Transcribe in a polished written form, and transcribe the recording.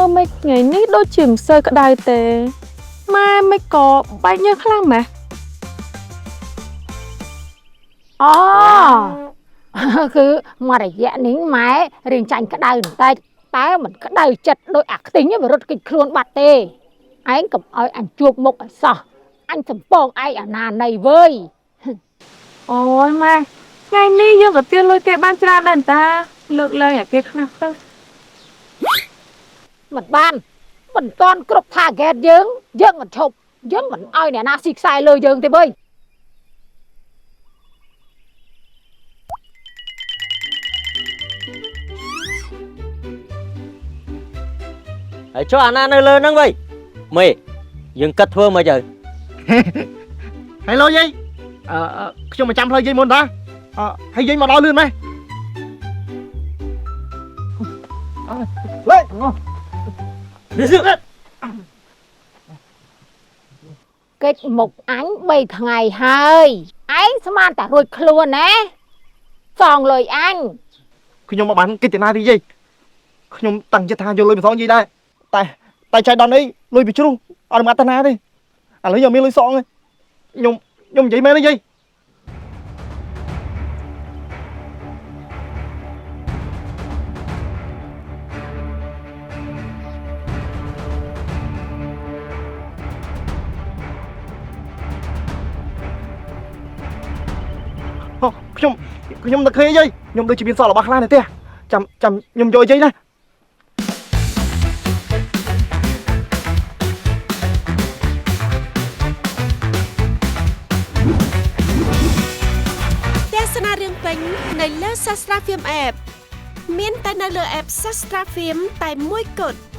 mơ mấy ngày ní đôi chìm sơi cả đài tề mai mấy có bay nhớ khăn mà អូគឺមករយៈនេះម៉ែរៀងចាញ់ក្តៅបន្តិចតែមិនក្តៅចិត្តដោយអាខ្ទិញវារត់គេចខ្លួនបាត់ទេឯងកុំឲ្យអញជួបមុខឲ្យសោះអញសំពងឯងអាណានៃវើយ ôi mai ngày ní dương cả tiên lôi kệ ban tra đần ta lược lời ở kia khăn không មិនបានមិនតាន់គ្រប់ target យើងមិនឈប់យើងមិនឲ្យអ្នកណាស៊ីខ្សែលើយើងទេវើយ hãy cho anh ăn lên nâng vậy mày dừng cất thưa mà trời ហើយលុយអីខ្ញុំមកចាំផ្លូវយាយមុនតាហើយយាយមកដល់លឿនម៉េះលេ đi dự កិច្ចមុខអញ3ថ្ងៃហើយឯងស្មានតែរួចខ្លួនណាសងលុយអញ ខ្ញុំមកបានកិច្ចណាទីយាយខ្ញុំតាំងចិត្តថាយកលុយមកសងយាយដែរតែចៃដន្យអីលុយពីជ្រុះអត់មកតាណាទេឥឡូវយកមានលុយសងទេខ្ញុំនិយាយមែនទេយាយ ខ្ញុំនឹកឃើញយាយខ្ញុំដូចជាមានសល់របស់ខ្លះនៅផ្ទះចាំខ្ញុំយកយាយណា ទេសនារឿងពេញនៅលើ Sastra Film App មានតែនៅលើ App Sastra Film តែមួយគត់